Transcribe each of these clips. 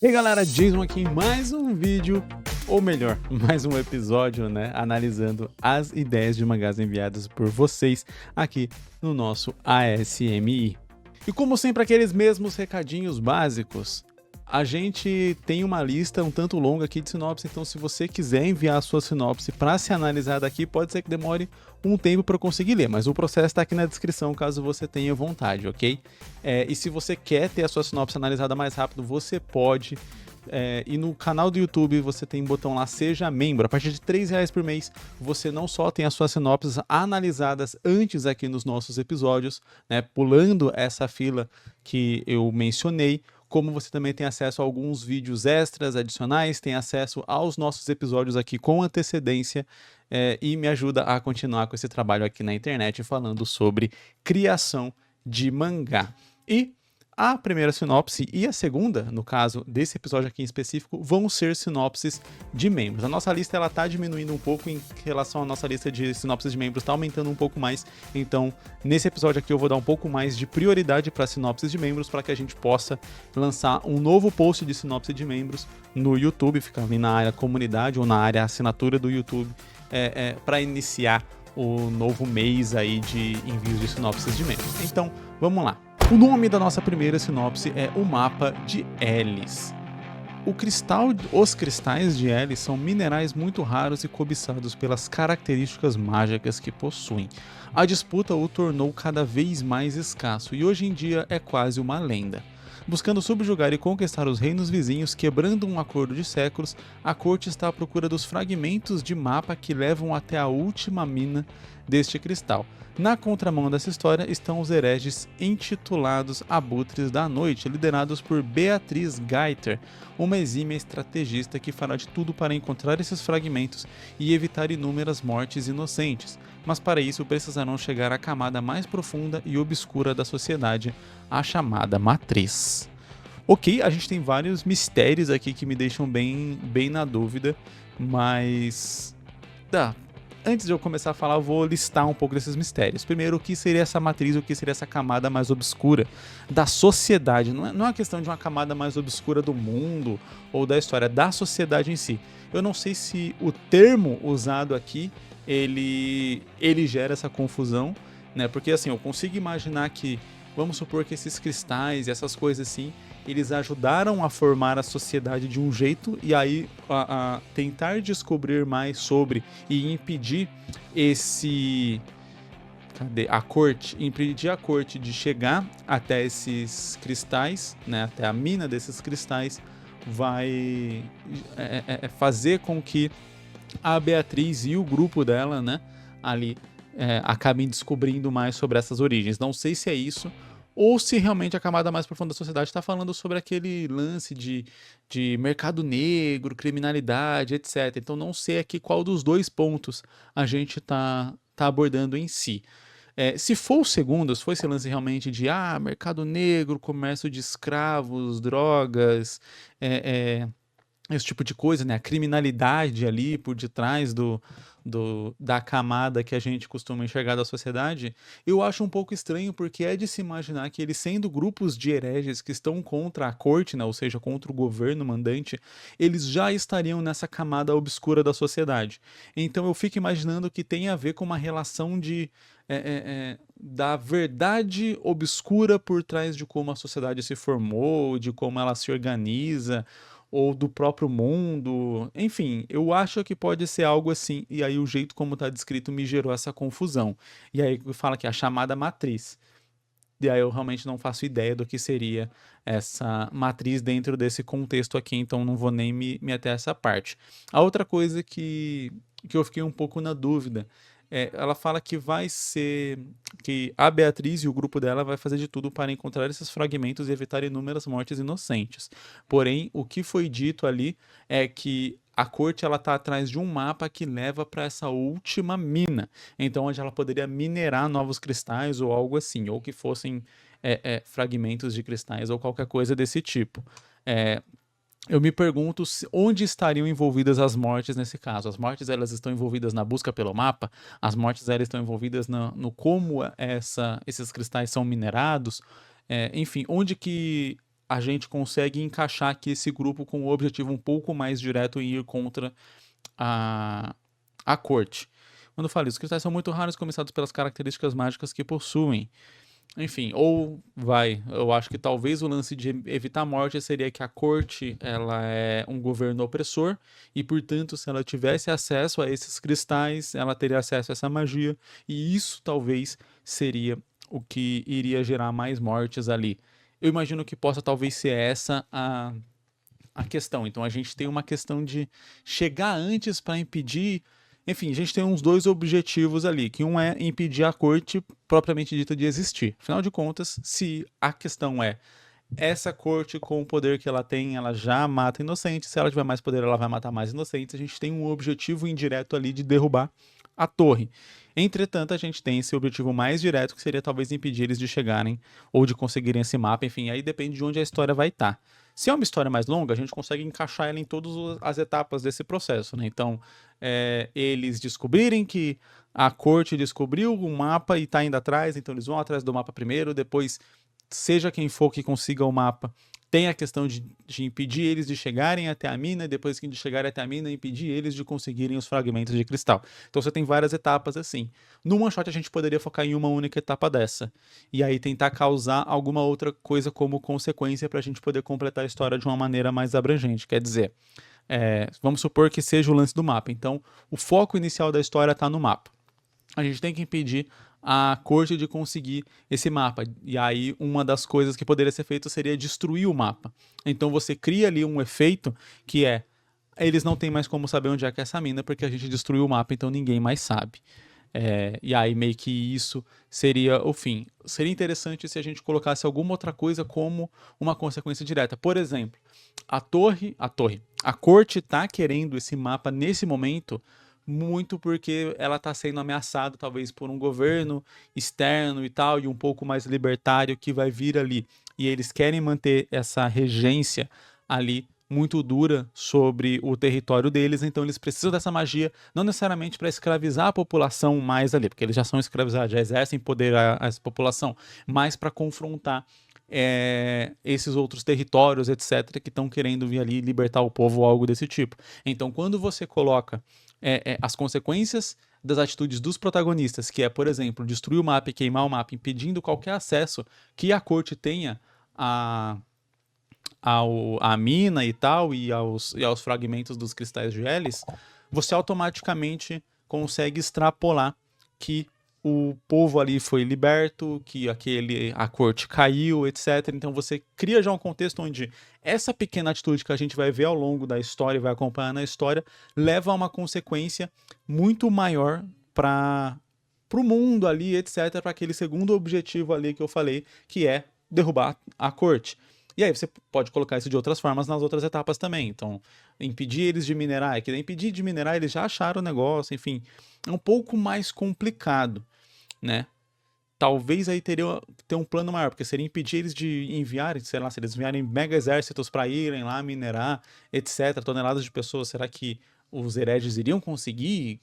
E aí galera, Jason aqui em mais um vídeo, ou melhor, mais um episódio, né, analisando as ideias de mangás enviadas por vocês aqui no nosso ASMI. E como sempre, aqueles mesmos recadinhos básicos, a gente tem uma lista um tanto longa aqui de sinopse, então se você quiser enviar a sua sinopse para ser analisada aqui, pode ser que demore um tempo para eu conseguir ler, mas o processo está aqui na descrição caso você tenha vontade, ok? E se você quer ter a sua sinopse analisada mais rápido, você pode. E no canal do YouTube você tem um botão lá, seja membro. A partir de R$3 por mês, você não só tem as suas sinopses analisadas antes aqui nos nossos episódios, né, pulando essa fila que eu mencionei, como você também tem acesso a alguns vídeos extras adicionais, tem acesso aos nossos episódios aqui com antecedência, e me ajuda a continuar com esse trabalho aqui na internet falando sobre criação de mangá. E a primeira sinopse e a segunda, no caso desse episódio aqui em específico, vão ser sinopses de membros. A nossa lista ela tá diminuindo um pouco em relação à nossa lista de sinopses de membros, tá aumentando um pouco mais. Então, nesse episódio aqui eu vou dar um pouco mais de prioridade para sinopses de membros, para que a gente possa lançar um novo post de sinopse de membros no YouTube, fica ali na área comunidade ou na área assinatura do YouTube, para iniciar o novo mês aí de envios de sinopses de membros. Então, vamos lá. O nome da nossa primeira sinopse é O Mapa de Elis. Os cristais de Elis são minerais muito raros e cobiçados pelas características mágicas que possuem. A disputa o tornou cada vez mais escasso e hoje em dia é quase uma lenda. Buscando subjugar e conquistar os reinos vizinhos, quebrando um acordo de séculos, a corte está à procura dos fragmentos de mapa que levam até a última mina deste cristal. Na contramão dessa história estão os hereges intitulados Abutres da Noite, liderados por Beatriz Gaiter, uma exímia estrategista que fará de tudo para encontrar esses fragmentos e evitar inúmeras mortes inocentes, mas para isso precisarão chegar à camada mais profunda e obscura da sociedade, a chamada Matriz. Ok, a gente tem vários mistérios aqui que me deixam bem na dúvida, mas... Antes de eu começar a falar, eu vou listar um pouco desses mistérios. Primeiro, o que seria essa matriz, o que seria essa camada mais obscura da sociedade. Não é uma questão de uma camada mais obscura do mundo ou da história, da sociedade em si. Eu não sei se o termo usado aqui, ele gera essa confusão, né? Porque assim, eu consigo imaginar que, vamos supor que esses cristais e essas coisas assim, eles ajudaram a formar a sociedade de um jeito e aí a tentar descobrir mais sobre e impedir impedir a corte de chegar até esses cristais, né, até a mina desses cristais, vai fazer com que a Beatriz e o grupo dela, né, ali acabem descobrindo mais sobre essas origens. Não sei se é isso, ou se realmente a camada mais profunda da sociedade está falando sobre aquele lance de mercado negro, criminalidade, etc. Então não sei aqui qual dos dois pontos a gente tá abordando em si. Se for o segundo, se for esse lance realmente de mercado negro, comércio de escravos, drogas, esse tipo de coisa, né? A criminalidade ali por detrás da camada que a gente costuma enxergar da sociedade, eu acho um pouco estranho, porque é de se imaginar que eles, sendo grupos de hereges que estão contra a corte, né? Ou seja, contra o governo mandante, eles já estariam nessa camada obscura da sociedade. Então eu fico imaginando que tem a ver com uma relação da verdade obscura por trás de como a sociedade se formou, de como ela se organiza, ou do próprio mundo, enfim, eu acho que pode ser algo assim, e aí o jeito como está descrito me gerou essa confusão. E aí fala que é a chamada matriz. E aí eu realmente não faço ideia do que seria essa matriz dentro desse contexto aqui, então não vou nem me ater a essa parte. A outra coisa que eu fiquei um pouco na dúvida, ela fala que vai ser que a Beatriz e o grupo dela vai fazer de tudo para encontrar esses fragmentos e evitar inúmeras mortes inocentes. Porém, o que foi dito ali é que a corte ela tá atrás de um mapa que leva para essa última mina, então onde ela poderia minerar novos cristais ou algo assim, ou que fossem fragmentos de cristais ou qualquer coisa desse tipo. Eu me pergunto onde estariam envolvidas as mortes nesse caso. As mortes elas estão envolvidas na busca pelo mapa? As mortes elas estão envolvidas no como esses cristais são minerados? Enfim, onde que a gente consegue encaixar aqui esse grupo com um objetivo um pouco mais direto em ir contra a corte. Quando eu falo isso, os cristais são muito raros, começados pelas características mágicas que possuem. Enfim, eu acho que talvez o lance de evitar a morte seria que a corte, ela é um governo opressor e, portanto, se ela tivesse acesso a esses cristais, ela teria acesso a essa magia e isso talvez seria o que iria gerar mais mortes ali. Eu imagino que possa talvez ser essa a questão. Então a gente tem uma questão de chegar antes para impedir. Enfim, a gente tem uns dois objetivos ali, que um é impedir a corte propriamente dita de existir. Afinal de contas, se a questão é essa corte com o poder que ela tem, ela já mata inocentes, se ela tiver mais poder, ela vai matar mais inocentes, a gente tem um objetivo indireto ali de derrubar a torre. Entretanto, a gente tem esse objetivo mais direto, que seria talvez impedir eles de chegarem ou de conseguirem esse mapa, enfim, aí depende de onde a história vai estar. Se é uma história mais longa, a gente consegue encaixar ela em todas as etapas desse processo, né? Então, eles descobrirem que a corte descobriu o mapa e está indo atrás, então eles vão atrás do mapa primeiro, depois, seja quem for que consiga o mapa, tem a questão de impedir eles de chegarem até a mina, e depois que de chegarem até a mina, impedir eles de conseguirem os fragmentos de cristal. Então você tem várias etapas assim. No one shot a gente poderia focar em uma única etapa dessa, e aí tentar causar alguma outra coisa como consequência para a gente poder completar a história de uma maneira mais abrangente. Quer dizer, vamos supor que seja o lance do mapa. Então o foco inicial da história está no mapa. A gente tem que impedir a corte de conseguir esse mapa. E aí uma das coisas que poderia ser feito seria destruir o mapa. Então você cria ali um efeito que eles não têm mais como saber onde é que é essa mina, porque a gente destruiu o mapa, então ninguém mais sabe. E aí meio que isso seria o fim. Seria interessante se a gente colocasse alguma outra coisa como uma consequência direta. Por exemplo, a corte está querendo esse mapa nesse momento muito porque ela está sendo ameaçada talvez por um governo externo e tal, e um pouco mais libertário que vai vir ali. E eles querem manter essa regência ali muito dura sobre o território deles, então eles precisam dessa magia, não necessariamente para escravizar a população mais ali, porque eles já são escravizados, já exercem poder a essa população, mas para confrontar esses outros territórios, etc., que estão querendo vir ali libertar o povo ou algo desse tipo. Então, quando você coloca as consequências das atitudes dos protagonistas, que é, por exemplo, destruir o mapa e queimar o mapa, impedindo qualquer acesso que a corte tenha a mina e tal, e aos fragmentos dos cristais de Elis, você automaticamente consegue extrapolar que o povo ali foi liberto, que a corte caiu, etc. Então você cria já um contexto onde essa pequena atitude que a gente vai ver ao longo da história e vai acompanhar na história leva a uma consequência muito maior para o mundo ali, etc., para aquele segundo objetivo ali que eu falei, que é derrubar a corte. E aí você pode colocar isso de outras formas nas outras etapas também. Então, impedir eles de minerar, é que impedir de minerar, eles já acharam o negócio, enfim. É um pouco mais complicado, né? Talvez aí ter um plano maior, porque seria impedir eles de enviarem, sei lá, se eles enviarem mega exércitos para irem lá minerar, etc., toneladas de pessoas, será que os hereges iriam conseguir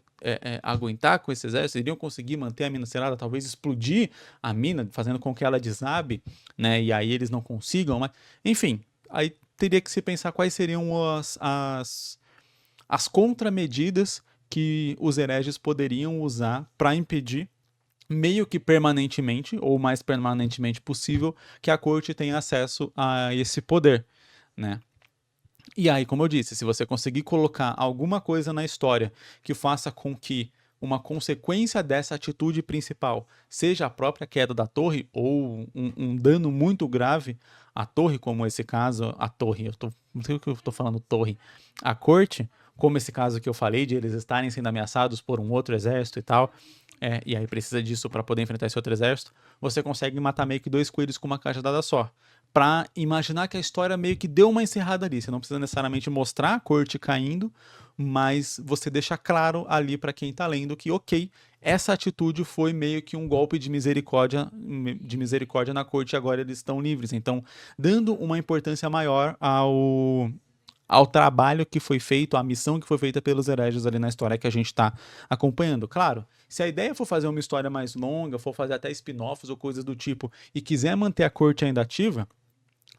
aguentar com esse exército? Iriam conseguir manter a mina selada, talvez explodir a mina, fazendo com que ela desabe, né? E aí eles não consigam, mas enfim, aí teria que se pensar quais seriam as contramedidas que os hereges poderiam usar para impedir meio que permanentemente, ou mais permanentemente possível, que a corte tenha acesso a esse poder, né? E aí, como eu disse, se você conseguir colocar alguma coisa na história que faça com que uma consequência dessa atitude principal seja a própria queda da torre, ou um dano muito grave à torre, como esse caso, não sei o que eu tô falando, torre, a corte, como esse caso que eu falei, de eles estarem sendo ameaçados por um outro exército e tal, e aí precisa disso para poder enfrentar esse outro exército, você consegue matar meio que dois coelhos com uma cajadada só. Pra imaginar que a história meio que deu uma encerrada ali. Você não precisa necessariamente mostrar a corte caindo, mas você deixa claro ali para quem tá lendo que, ok, essa atitude foi meio que um golpe de misericórdia na corte e agora eles estão livres. Então, dando uma importância maior ao trabalho que foi feito, à missão que foi feita pelos hereges ali na história que a gente está acompanhando. Claro, se a ideia for fazer uma história mais longa, for fazer até spin-offs ou coisas do tipo, e quiser manter a corte ainda ativa,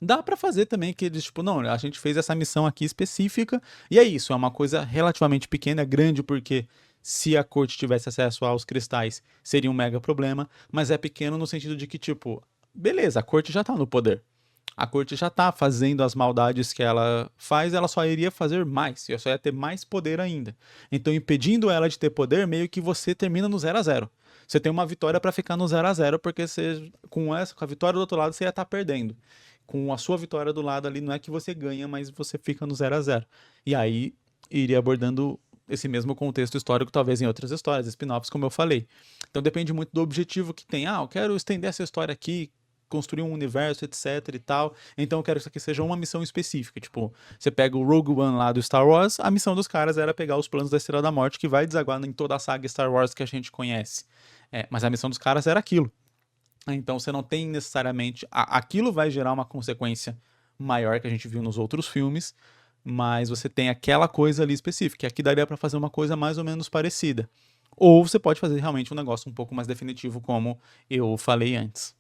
Dá pra fazer também que eles, tipo, não, a gente fez essa missão aqui específica, e é isso, é uma coisa relativamente pequena, grande, porque se a corte tivesse acesso aos cristais, seria um mega problema, mas é pequeno no sentido de que, tipo, beleza, a corte já tá no poder. A corte já tá fazendo as maldades que ela faz, ela só iria fazer mais, e só ia ter mais poder ainda. Então, impedindo ela de ter poder, meio que você termina no 0 a 0. Você tem uma vitória pra ficar no 0 a 0, porque você, com a vitória do outro lado, você ia estar perdendo. Com a sua vitória do lado ali, não é que você ganha, mas você fica no 0 a 0. E aí, iria abordando esse mesmo contexto histórico, talvez em outras histórias, spin-offs, como eu falei. Então depende muito do objetivo que tem. Ah, eu quero estender essa história aqui, construir um universo, etc e tal. Então eu quero que isso aqui seja uma missão específica. Tipo, você pega o Rogue One lá do Star Wars, a missão dos caras era pegar os planos da Estrela da Morte, que vai desaguar em toda a saga Star Wars que a gente conhece. Mas a missão dos caras era aquilo. Então você não tem necessariamente. Aquilo vai gerar uma consequência maior que a gente viu nos outros filmes, mas você tem aquela coisa ali específica. Aqui daria pra fazer uma coisa mais ou menos parecida. Ou você pode fazer realmente um negócio um pouco mais definitivo, como eu falei antes.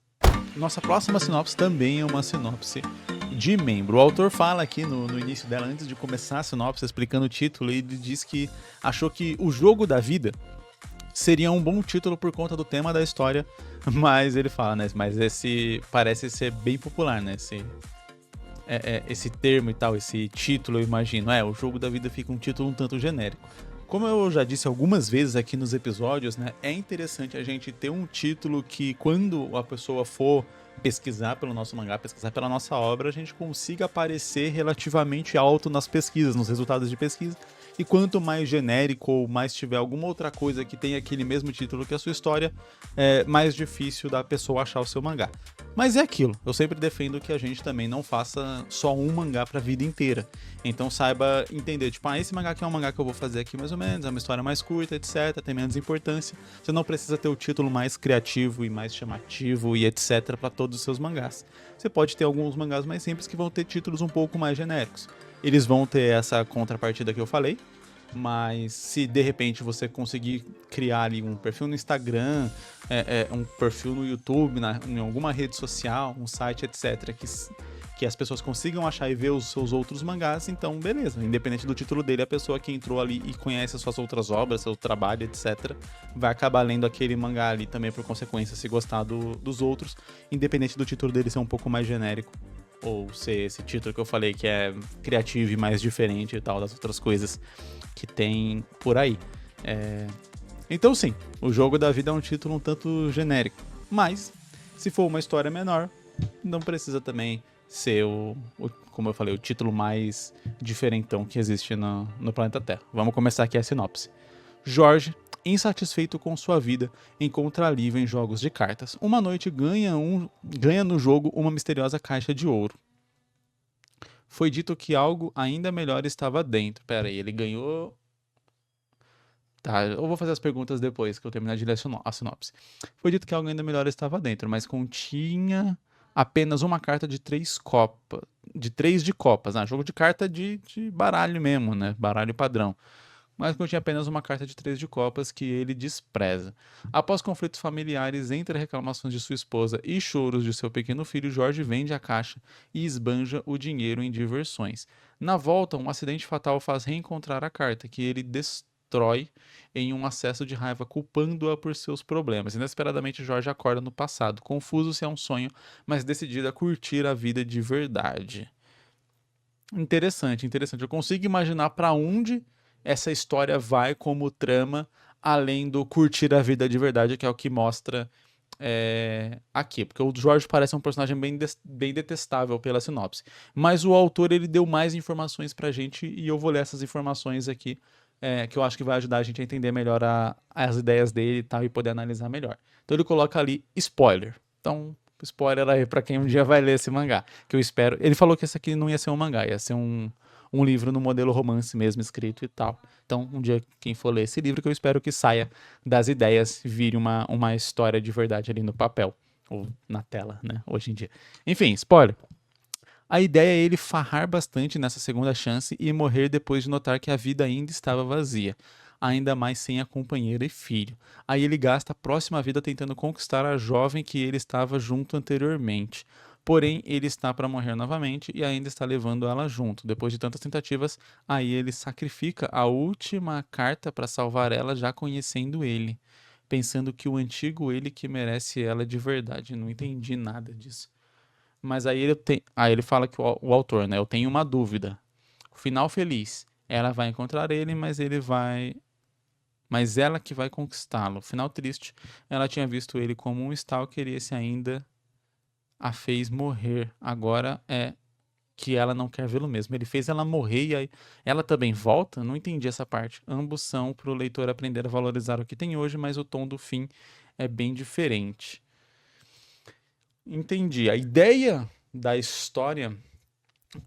Nossa próxima sinopse também é uma sinopse de membro. O autor fala aqui no início dela, antes de começar a sinopse, explicando o título, ele diz que achou que O Jogo da Vida seria um bom título por conta do tema da história, mas ele fala, né? Mas esse parece ser bem popular, né? Esse termo e tal, esse título, eu imagino. O Jogo da Vida fica um título um tanto genérico. Como eu já disse algumas vezes aqui nos episódios, né? É interessante a gente ter um título que, quando a pessoa for pesquisar pelo nosso mangá, pesquisar pela nossa obra, a gente consiga aparecer relativamente alto nas pesquisas, nos resultados de pesquisa. E quanto mais genérico ou mais tiver alguma outra coisa que tenha aquele mesmo título que a sua história, é mais difícil da pessoa achar o seu mangá. Mas é aquilo, eu sempre defendo que a gente também não faça só um mangá pra vida inteira. Então saiba entender, tipo, esse mangá aqui é um mangá que eu vou fazer aqui mais ou menos, é uma história mais curta, etc, tem menos importância. Você não precisa ter o título mais criativo e mais chamativo e etc pra todos os seus mangás. Você pode ter alguns mangás mais simples que vão ter títulos um pouco mais genéricos. Eles vão ter essa contrapartida que eu falei, mas se de repente você conseguir criar ali um perfil no Instagram, um perfil no YouTube, em alguma rede social, um site, etc, que as pessoas consigam achar e ver os seus outros mangás, então beleza, independente do título dele, a pessoa que entrou ali e conhece as suas outras obras, seu trabalho, etc, vai acabar lendo aquele mangá ali também por consequência, se gostar dos outros, independente do título dele ser um pouco mais genérico, ou ser esse título que eu falei que é criativo e mais diferente e tal das outras coisas que tem por aí. Então sim, O Jogo da Vida é um título um tanto genérico, mas se for uma história menor, não precisa também ser como eu falei, o título mais diferentão que existe no planeta Terra. Vamos começar aqui a sinopse. Jorge, insatisfeito com sua vida, encontra alívio em jogos de cartas. Uma noite ganha no jogo uma misteriosa caixa de ouro. Foi dito que algo ainda melhor estava dentro. Pera aí, ele ganhou... Tá, eu vou fazer as perguntas depois que eu terminar de ler a sinopse. Foi dito que algo ainda melhor estava dentro, mas continha apenas uma carta de 3 copas. De 3 de copas, jogo de carta de baralho mesmo, né? Baralho padrão. Mas continha apenas uma carta de 3 de copas que ele despreza. Após conflitos familiares entre reclamações de sua esposa e choros de seu pequeno filho, Jorge vende a caixa e esbanja o dinheiro em diversões. Na volta, um acidente fatal faz reencontrar a carta, que ele destrói em um acesso de raiva, culpando-a por seus problemas. Inesperadamente, Jorge acorda no passado, confuso se é um sonho, mas decidido a curtir a vida de verdade. Interessante, interessante. Eu consigo imaginar para onde essa história vai como trama, além do curtir a vida de verdade, que é o que mostra aqui. Porque o Jorge parece um personagem bem detestável pela sinopse. Mas o autor ele deu mais informações pra gente e eu vou ler essas informações aqui, que eu acho que vai ajudar a gente a entender melhor as ideias dele e tal, e poder analisar melhor. Então ele coloca ali spoiler. Então, spoiler aí pra quem um dia vai ler esse mangá, que eu espero. Ele falou que esse aqui não ia ser um mangá, ia ser um livro no modelo romance mesmo, escrito e tal. Então, um dia, quem for ler esse livro, que eu espero que saia das ideias, vire uma história de verdade ali no papel, ou na tela, né, hoje em dia. Enfim, spoiler. A ideia é ele farrar bastante nessa segunda chance e morrer depois de notar que a vida ainda estava vazia, ainda mais sem a companheira e filho. Aí ele gasta a próxima vida tentando conquistar a jovem que ele estava junto anteriormente. porém ele está para morrer novamente e ainda está levando ela junto. Depois de tantas tentativas, aí ele sacrifica a última carta para salvar ela, já conhecendo ele, pensando que o antigo ele que merece ela de verdade. Não entendi nada disso. Mas aí ele fala que o autor, né? Eu tenho uma dúvida. O final feliz. Ela vai encontrar ele, mas ela que vai conquistá-lo. Final triste. Ela tinha visto ele como um stalker e esse ainda a fez morrer. Agora é que ela não quer vê-lo mesmo. Ele fez ela morrer e aí ela também volta? Não entendi essa parte. Ambos são para o leitor aprender a valorizar o que tem hoje, mas o tom do fim é bem diferente. Entendi. A ideia da história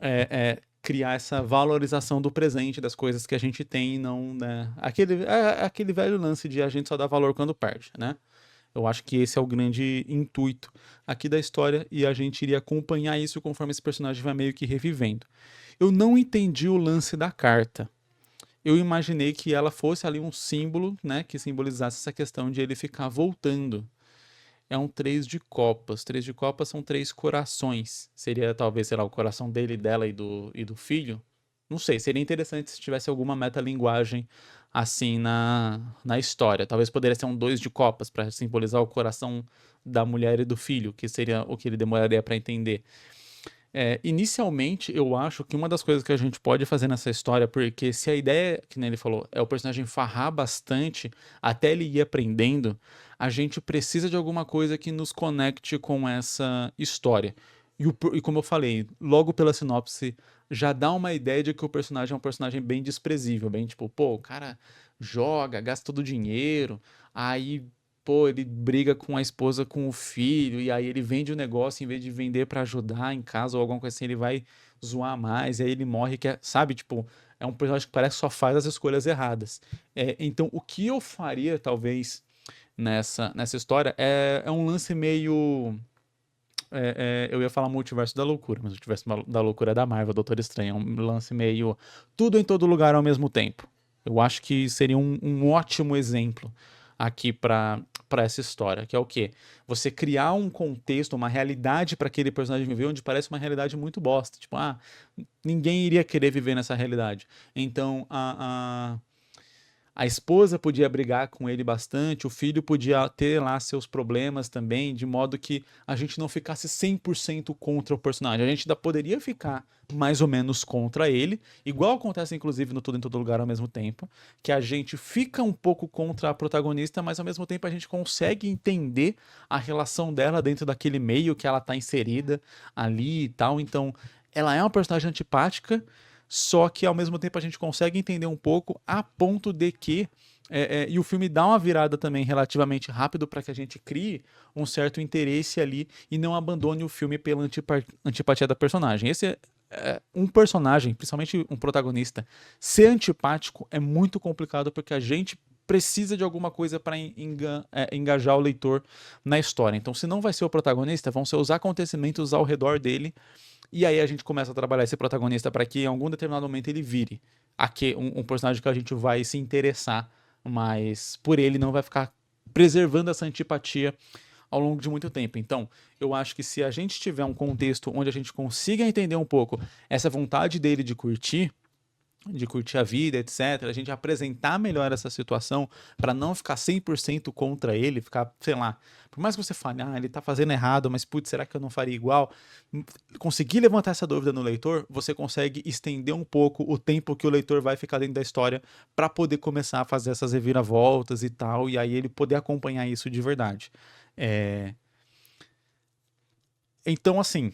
é criar essa valorização do presente, das coisas que a gente tem e não, né? Aquele velho lance de a gente só dá valor quando perde, né? Eu acho que esse é o grande intuito aqui da história e a gente iria acompanhar isso conforme esse personagem vai meio que revivendo. Eu não entendi o lance da carta. Eu imaginei que ela fosse ali um símbolo, né, que simbolizasse essa questão de ele ficar voltando. É um 3 de copas. 3 de copas são 3 corações. Seria talvez, sei lá, o coração dele, dela e do filho. Não sei, seria interessante se tivesse alguma metalinguagem assim na história. Talvez poderia ser um 2 de copas para simbolizar o coração da mulher e do filho, que seria o que ele demoraria para entender. Inicialmente, eu acho que uma das coisas que a gente pode fazer nessa história, porque se a ideia, que nem ele falou, é o personagem farrar bastante até ele ir aprendendo, a gente precisa de alguma coisa que nos conecte com essa história. E como eu falei, logo pela sinopse, já dá uma ideia de que o personagem é um personagem bem desprezível, bem tipo, pô, o cara joga, gasta todo o dinheiro, aí pô, ele briga com a esposa, com o filho, e aí ele vende o negócio, em vez de vender pra ajudar em casa ou alguma coisa assim, ele vai zoar mais, e aí ele morre, sabe, tipo, é um personagem que parece que só faz as escolhas erradas. Então, o que eu faria, talvez, nessa história, é um lance meio... eu ia falar multiverso da loucura, mas o multiverso da loucura é da Marvel, Doutor Estranho, é um lance meio tudo em todo lugar ao mesmo tempo. Eu acho que seria um ótimo exemplo aqui para essa história, que é o quê? Você criar um contexto, uma realidade para aquele personagem viver, onde parece uma realidade muito bosta. Tipo, ninguém iria querer viver nessa realidade. Então, a esposa podia brigar com ele bastante, o filho podia ter lá seus problemas também, de modo que a gente não ficasse 100% contra o personagem. A gente ainda poderia ficar mais ou menos contra ele, igual acontece inclusive no Tudo em Todo Lugar ao mesmo tempo, que a gente fica um pouco contra a protagonista, mas ao mesmo tempo a gente consegue entender a relação dela dentro daquele meio que ela está inserida ali e tal. Então, ela é uma personagem antipática, só que ao mesmo tempo a gente consegue entender um pouco a ponto de que e o filme dá uma virada também relativamente rápido para que a gente crie um certo interesse ali e não abandone o filme pela antipatia da personagem. Esse um personagem, principalmente um protagonista, ser antipático é muito complicado porque a gente precisa de alguma coisa para engajar o leitor na história. Então, se não vai ser o protagonista, vão ser os acontecimentos ao redor dele. E aí a gente começa a trabalhar esse protagonista para que em algum determinado momento ele vire um personagem que a gente vai se interessar, mas por ele não vai ficar preservando essa antipatia ao longo de muito tempo. Então, eu acho que se a gente tiver um contexto onde a gente consiga entender um pouco essa vontade dele de curtir a vida, etc., a gente apresentar melhor essa situação para não ficar 100% contra ele, ficar, sei lá, por mais que você fale, ele tá fazendo errado, mas putz, será que eu não faria igual? Conseguir levantar essa dúvida no leitor, você consegue estender um pouco o tempo que o leitor vai ficar dentro da história para poder começar a fazer essas reviravoltas e tal, e aí ele poder acompanhar isso de verdade. Então, assim,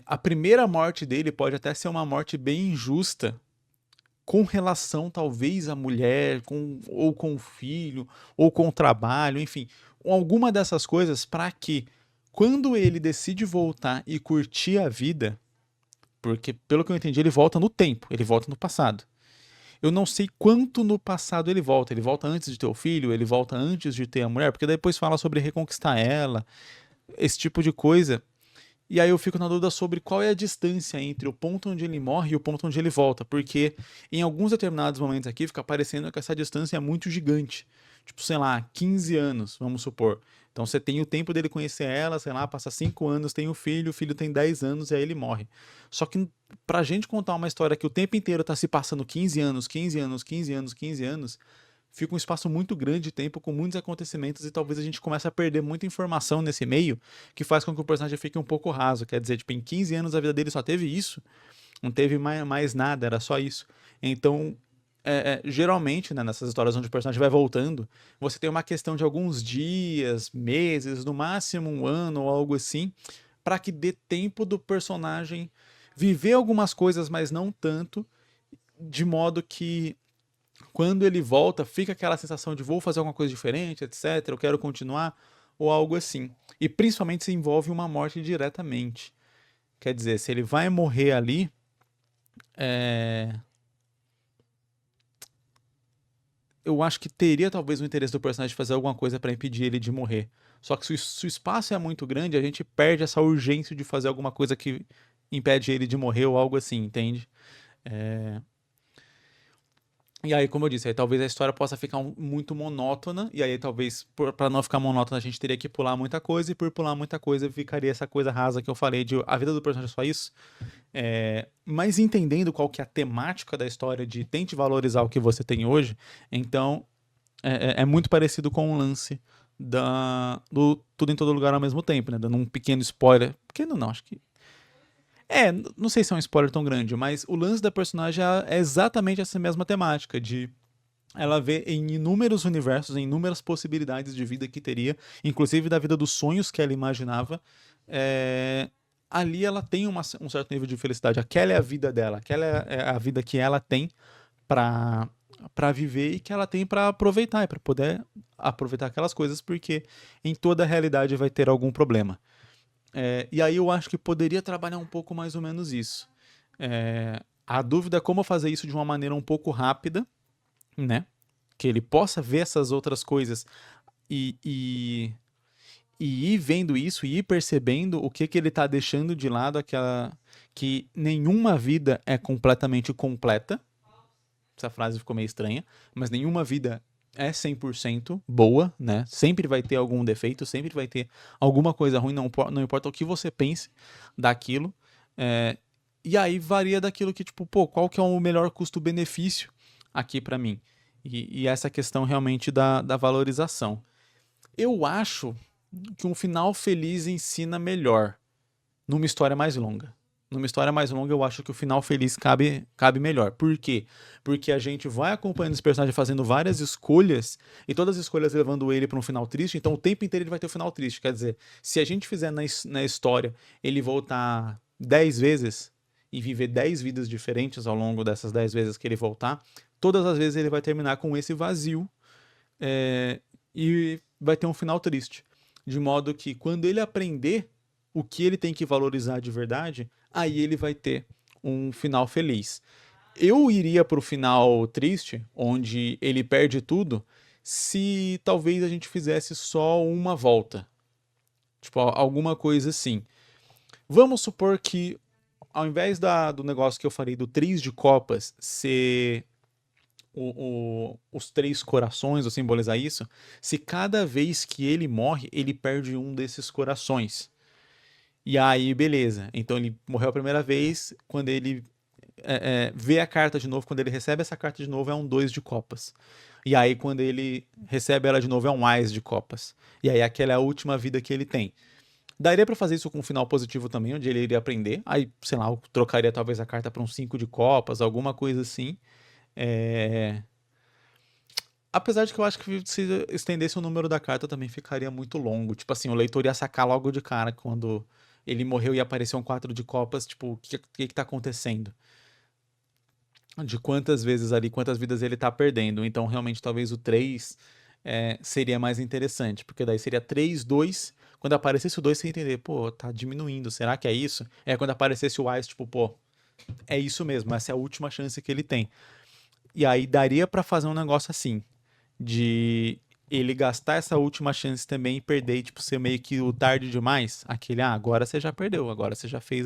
a primeira morte dele pode até ser uma morte bem injusta, com relação talvez à mulher, ou com o filho, ou com o trabalho, enfim, alguma dessas coisas para que quando ele decide voltar e curtir a vida, porque pelo que eu entendi ele volta no tempo, ele volta no passado. Eu não sei quanto no passado ele volta antes de ter o filho, ele volta antes de ter a mulher, porque depois fala sobre reconquistar ela, esse tipo de coisa. E aí eu fico na dúvida sobre qual é a distância entre o ponto onde ele morre e o ponto onde ele volta, porque em alguns determinados momentos aqui fica parecendo que essa distância é muito gigante. tipo, sei lá, 15 anos, vamos supor. Então você tem o tempo dele conhecer ela, sei lá, passa 5 anos, tem o filho tem 10 anos e aí ele morre. Só que pra gente contar uma história que o tempo inteiro tá se passando 15 anos, 15 anos, 15 anos, 15 anos, fica um espaço muito grande de tempo com muitos acontecimentos e talvez a gente comece a perder muita informação nesse meio, que faz com que o personagem fique um pouco raso. Quer dizer, tipo, em 15 anos a vida dele só teve isso, não teve mais nada, era só isso. Então, geralmente, né, nessas histórias onde o personagem vai voltando, você tem uma questão de alguns dias, meses, no máximo um ano ou algo assim, para que dê tempo do personagem viver algumas coisas, mas não tanto, de modo que quando ele volta, fica aquela sensação de vou fazer alguma coisa diferente, etc, eu quero continuar, ou algo assim. E principalmente se envolve uma morte diretamente. Quer dizer, se ele vai morrer ali, é, eu acho que teria talvez o interesse do personagem fazer alguma coisa pra impedir ele de morrer. Só que se o espaço é muito grande, a gente perde essa urgência de fazer alguma coisa que impede ele de morrer ou algo assim, entende? É, E aí, como eu disse, aí talvez a história possa ficar muito monótona, e aí talvez, pra não ficar monótona, a gente teria que pular muita coisa, e por pular muita coisa ficaria essa coisa rasa que eu falei de a vida do personagem é só isso. Mas entendendo qual que é a temática da história de tente valorizar o que você tem hoje, então é muito parecido com o lance do Tudo em Todo Lugar ao mesmo tempo, né? Dando um pequeno spoiler. Pequeno não, acho que não sei se é um spoiler tão grande, mas o lance da personagem é exatamente essa mesma temática, de ela vê em inúmeros universos, em inúmeras possibilidades de vida que teria, inclusive da vida dos sonhos que ela imaginava. é, Ali ela tem um certo nível de felicidade. Aquela é a vida dela, aquela é a vida que ela tem para viver e que ela tem para aproveitar e para poder aproveitar aquelas coisas, porque em toda a realidade vai ter algum problema. E aí eu acho que poderia trabalhar um pouco mais ou menos isso. A dúvida é como fazer isso de uma maneira um pouco rápida, né? Que ele possa ver essas outras coisas e, e, e ir vendo isso e ir percebendo o que ele tá deixando de lado, que nenhuma vida é completamente completa. Essa frase ficou meio estranha, mas nenhuma vida é 100% boa, né? Sempre vai ter algum defeito, sempre vai ter alguma coisa ruim, não importa o que você pense daquilo. É, e aí varia daquilo que, tipo, pô, qual que é o melhor custo-benefício aqui pra mim? E essa questão realmente da valorização. Eu acho que um final feliz ensina melhor numa história mais longa. Numa história mais longa, eu acho que o final feliz cabe melhor. Por quê? Porque a gente vai acompanhando esse personagem fazendo várias escolhas e todas as escolhas levando ele para um final triste, então o tempo inteiro ele vai ter um final triste. Quer dizer, se a gente fizer na história ele voltar 10 vezes e viver 10 vidas diferentes ao longo dessas 10 vezes que ele voltar, todas as vezes ele vai terminar com esse vazio e vai ter um final triste. De modo que quando ele aprender o que ele tem que valorizar de verdade, aí ele vai ter um final feliz. Eu iria pro final triste, onde ele perde tudo, se talvez a gente fizesse só uma volta. Tipo, alguma coisa assim. Vamos supor que, ao invés do negócio que eu falei do Três de Copas ser os três corações, ou simbolizar isso, se cada vez que ele morre, ele perde um desses corações. E aí, beleza. Então ele morreu a primeira vez, quando ele vê a carta de novo, quando ele recebe essa carta de novo, é um 2 de copas. E aí, quando ele recebe ela de novo, é um Ás de copas. E aí, aquela é a última vida que ele tem. Daria pra fazer isso com um final positivo também, onde ele iria aprender. Aí, sei lá, eu trocaria talvez a carta pra um 5 de copas, alguma coisa assim. É... Apesar de que eu acho que se estendesse o número da carta também ficaria muito longo. Tipo assim, o leitor ia sacar logo de cara quando ele morreu e apareceu um 4 de copas. Tipo, o que tá acontecendo? De quantas vezes ali, quantas vidas ele tá perdendo. Então, realmente, talvez o 3 seria mais interessante. Porque daí seria 3 2. Quando aparecesse o 2, você ia entender, pô, tá diminuindo. Será que é isso? Quando aparecesse o Ás, tipo, pô, é isso mesmo. Essa é a última chance que ele tem. E aí daria pra fazer um negócio assim de ele gastar essa última chance também e perder, e, tipo, ser meio que o tarde demais. Aquele, agora você já perdeu, agora você já fez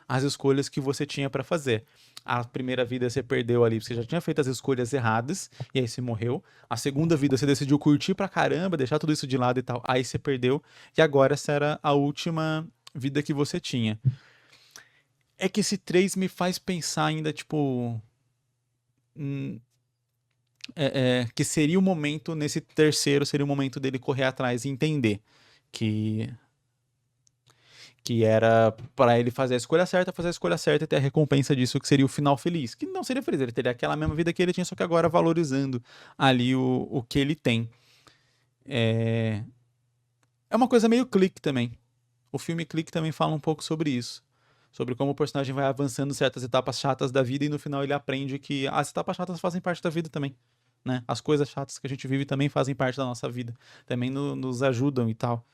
as escolhas que você tinha pra fazer. A primeira vida você perdeu ali, você já tinha feito as escolhas erradas, e aí você morreu. A segunda vida você decidiu curtir pra caramba, deixar tudo isso de lado e tal, aí você perdeu. E agora essa era a última vida que você tinha. É que esse 3 me faz pensar ainda, tipo. hum, que seria o momento, nesse terceiro, seria o momento dele correr atrás e entender que era para ele fazer a escolha certa e ter a recompensa disso, que seria o final feliz. Que não seria feliz, ele teria aquela mesma vida que ele tinha, só que agora valorizando ali o que ele tem. É, é uma coisa meio Clique também. O filme Clique também fala um pouco sobre isso. Sobre como o personagem vai avançando certas etapas chatas da vida e no final ele aprende que as etapas chatas fazem parte da vida também. Né? As coisas chatas que a gente vive também fazem parte da nossa vida. Também nos ajudam e tal.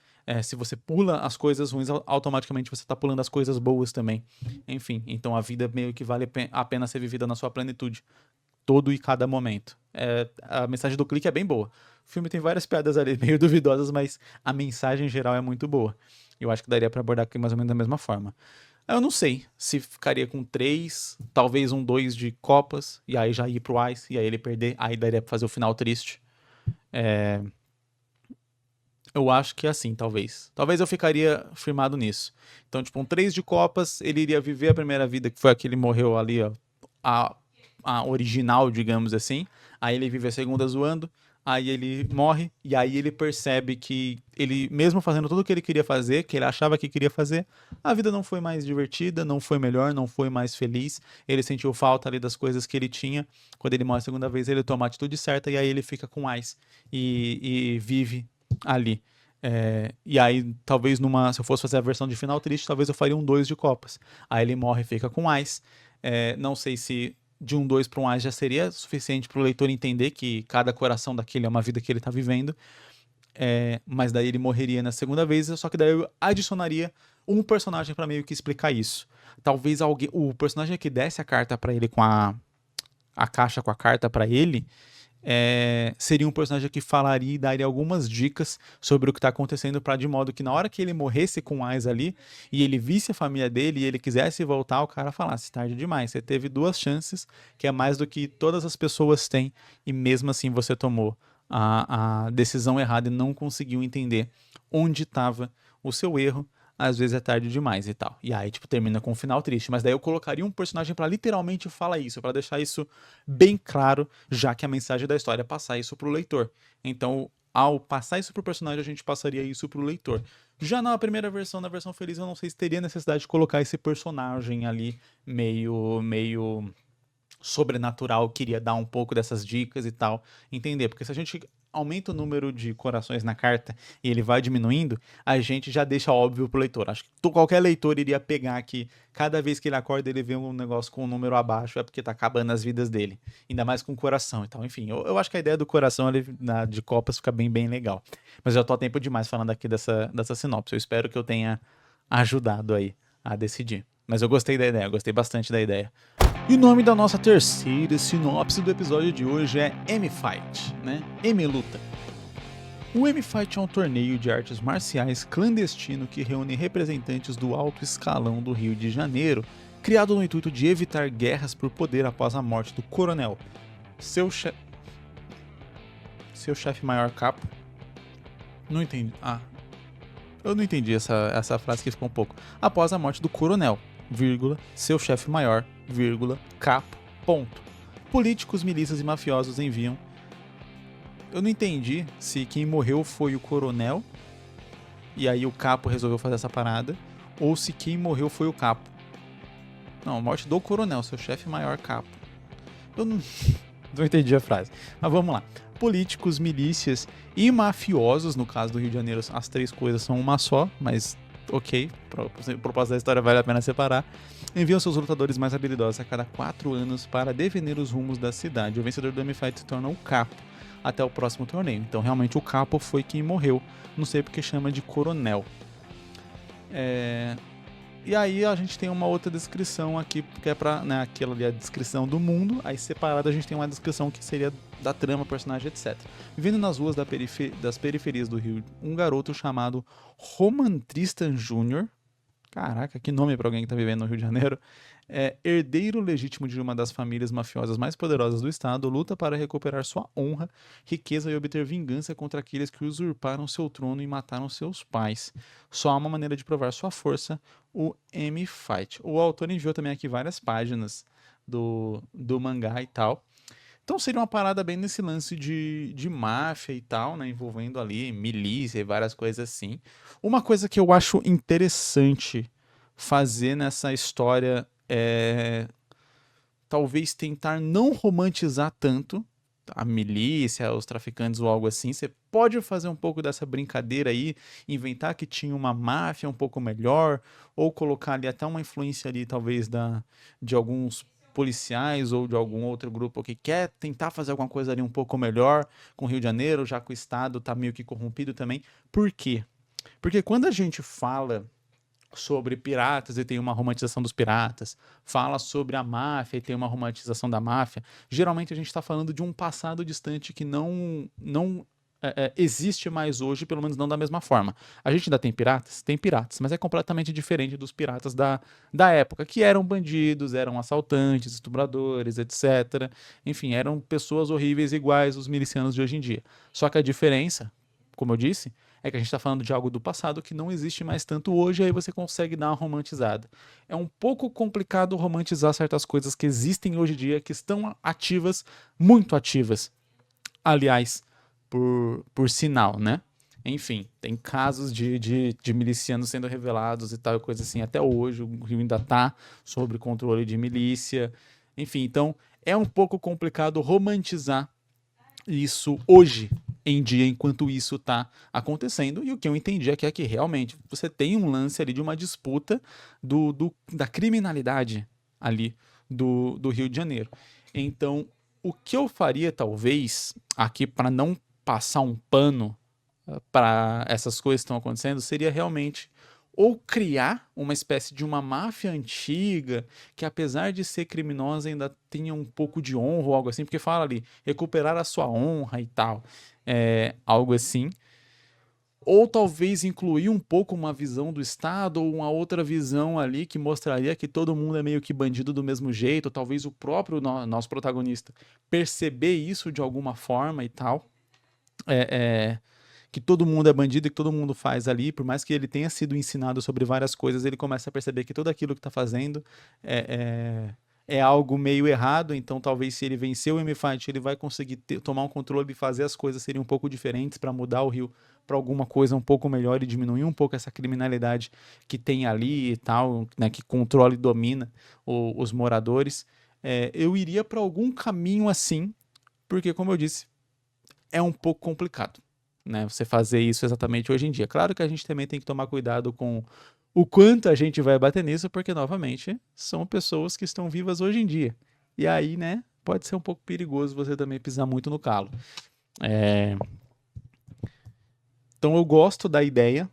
Se você pula as coisas ruins, automaticamente você está pulando as coisas boas também. Enfim, então a vida meio que vale a pena ser vivida na sua plenitude. Todo e cada momento. A mensagem do Clique é bem boa. O filme tem várias piadas ali meio duvidosas, mas a mensagem em geral é muito boa. Eu acho que daria pra abordar aqui mais ou menos da mesma forma. Eu não sei se ficaria com 3, talvez um 2 de Copas, e aí já ir pro Ice, e aí ele perder, aí daria pra fazer o final triste. Eu acho que é assim, talvez. Talvez eu ficaria firmado nisso. Então, tipo, um 3 de Copas, ele iria viver a primeira vida, que foi a que ele morreu ali, ó, a, a original, digamos assim. Aí ele vive a segunda zoando, aí ele morre, e aí ele percebe que ele, mesmo fazendo tudo o que ele queria fazer, que ele achava que queria fazer, a vida não foi mais divertida, não foi melhor, não foi mais feliz. Ele sentiu falta ali das coisas que ele tinha. Quando ele morre a segunda vez, ele toma a atitude certa, e aí ele fica com Ice e vive ali. E aí, talvez se eu fosse fazer a versão de final triste, talvez eu faria um 2 de Copas. Aí ele morre e fica com Ice. Não sei se de um 2 para um Ice já seria suficiente para o leitor entender que cada coração daquele é uma vida que ele está vivendo. Mas daí ele morreria na segunda vez, só que daí eu adicionaria um personagem para meio que explicar isso. Talvez o personagem que desse a carta para ele com a caixa com a carta para ele, seria um personagem que falaria e daria algumas dicas sobre o que está acontecendo, para de modo que na hora que ele morresse com o Ice ali e ele visse a família dele e ele quisesse voltar, o cara falasse: tarde demais, você teve 2 chances, que é mais do que todas as pessoas têm, e mesmo assim você tomou a decisão errada e não conseguiu entender onde estava o seu erro. Às vezes é tarde demais e tal. E aí, tipo, termina com um final triste. Mas daí eu colocaria um personagem pra literalmente falar isso, pra deixar isso bem claro, já que a mensagem da história é passar isso pro leitor. Então, ao passar isso pro personagem, a gente passaria isso pro leitor. Já na primeira versão, na versão feliz, eu não sei se teria necessidade de colocar esse personagem ali meio sobrenatural, queria dar um pouco dessas dicas e tal, entender, porque se a gente aumenta o número de corações na carta e ele vai diminuindo, a gente já deixa óbvio pro leitor. Acho que qualquer leitor iria pegar que cada vez que ele acorda ele vê um negócio com um número abaixo, é porque tá acabando as vidas dele, ainda mais com o coração e tal. Enfim, eu acho que a ideia do coração ali, de Copas fica bem legal. Mas já tô há tempo demais falando aqui dessa sinopse, eu espero que eu tenha ajudado aí a decidir. Mas eu gostei da ideia, gostei bastante da ideia. E o nome da nossa terceira sinopse do episódio de hoje é M-Fight, né? M-Luta. O M-Fight é um torneio de artes marciais clandestino que reúne representantes do alto escalão do Rio de Janeiro, criado no intuito de evitar guerras por poder após a morte do coronel. Seu chefe maior capo. Não entendi. Eu não entendi essa frase que ficou um pouco. Após a morte do coronel, vírgula, seu chefe maior, vírgula, capo, ponto. Políticos, milícias e mafiosos enviam. Eu não entendi se quem morreu foi o coronel e aí o capo resolveu fazer essa parada, ou se quem morreu foi o capo. Não, a morte do coronel, seu chefe maior, capo. Eu não entendi a frase. Mas vamos lá. Políticos, milícias e mafiosos, no caso do Rio de Janeiro, as 3 coisas são uma só, mas ok, o propósito da história vale a pena separar, enviam seus lutadores mais habilidosos a cada 4 anos para definir os rumos da cidade. O vencedor do M-Fight se torna o capo até o próximo torneio. Então realmente o capo foi quem morreu, não sei porque chama de coronel. E aí a gente tem uma outra descrição aqui, que é pra, né, aquela ali é a descrição do mundo, aí separada a gente tem uma descrição que seria da trama, personagem, etc. Vivendo nas ruas das periferias do Rio, um garoto chamado Roman Tristan Jr., Caraca, que nome pra alguém que tá vivendo no Rio de Janeiro. Herdeiro legítimo de uma das famílias mafiosas mais poderosas do estado, luta para recuperar sua honra, riqueza e obter vingança contra aqueles que usurparam seu trono e mataram seus pais. Só há uma maneira de provar sua força, o M-Fight. O autor enviou também aqui várias páginas do mangá e tal. Então seria uma parada bem nesse lance de máfia e tal, né? Envolvendo ali milícia e várias coisas assim. Uma coisa que eu acho interessante fazer nessa história é talvez tentar não romantizar tanto a milícia, os traficantes ou algo assim. Você pode fazer um pouco dessa brincadeira aí, inventar que tinha uma máfia um pouco melhor, ou colocar ali até uma influência ali, talvez, de alguns policiais ou de algum outro grupo que quer tentar fazer alguma coisa ali um pouco melhor com o Rio de Janeiro, já que o Estado tá meio que corrompido também. Por quê? Porque quando a gente fala sobre piratas e tem uma romantização dos piratas, fala sobre a máfia e tem uma romantização da máfia, geralmente a gente está falando de um passado distante que não existe mais hoje, pelo menos não da mesma forma. A gente ainda tem piratas, mas é completamente diferente dos piratas da época, que eram bandidos, eram assaltantes, estupradores, etc. Enfim, eram pessoas horríveis iguais os milicianos de hoje em dia. Só que a diferença, como eu disse, é que a gente está falando de algo do passado que não existe mais tanto hoje, aí você consegue dar uma romantizada. É um pouco complicado romantizar certas coisas que existem hoje em dia, que estão ativas, muito ativas, aliás, por sinal, né? Enfim, tem casos de milicianos sendo revelados e tal, coisa assim, até hoje, o Rio ainda tá sob controle de milícia, enfim, então é um pouco complicado romantizar isso hoje em dia enquanto isso está acontecendo. E o que eu entendi aqui é que realmente você tem um lance ali de uma disputa da criminalidade ali do Rio de Janeiro. Então, o que eu faria talvez aqui para não passar um pano para essas coisas que estão acontecendo seria realmente ou criar uma espécie de uma máfia antiga que, apesar de ser criminosa, ainda tenha um pouco de honra ou algo assim, porque fala ali, recuperar a sua honra e tal, algo assim. Ou talvez incluir um pouco uma visão do Estado ou uma outra visão ali que mostraria que todo mundo é meio que bandido do mesmo jeito, ou talvez o próprio nosso protagonista perceber isso de alguma forma e tal. Que todo mundo é bandido e que todo mundo faz ali, por mais que ele tenha sido ensinado sobre várias coisas, ele começa a perceber que tudo aquilo que está fazendo é algo meio errado, então talvez se ele vencer o M-Fight, ele vai conseguir tomar um controle e fazer as coisas serem um pouco diferentes para mudar o Rio para alguma coisa um pouco melhor e diminuir um pouco essa criminalidade que tem ali e tal, né, que controla e domina os moradores. Eu iria para algum caminho assim, porque como eu disse, é um pouco complicado, né? Você fazer isso exatamente hoje em dia. Claro que a gente também tem que tomar cuidado com o quanto a gente vai bater nisso, porque, novamente, são pessoas que estão vivas hoje em dia. E aí, né, pode ser um pouco perigoso você também pisar muito no calo. Então eu gosto da ideia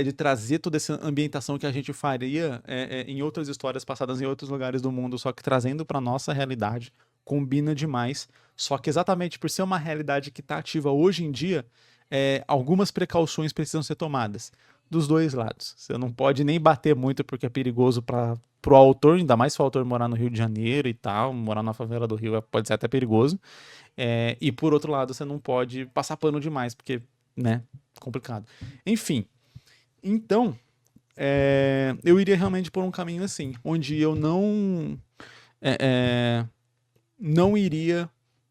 de trazer toda essa ambientação que a gente faria em outras histórias passadas em outros lugares do mundo, só que trazendo para nossa realidade, combina demais. Só que exatamente por ser uma realidade que está ativa hoje em dia, algumas precauções precisam ser tomadas dos dois lados. Você não pode nem bater muito porque é perigoso para o autor, ainda mais se o autor morar no Rio de Janeiro e tal, morar na favela do Rio pode ser até perigoso. E por outro lado, você não pode passar pano demais, porque, né, complicado. Enfim, então, eu iria realmente por um caminho assim, onde eu não iria,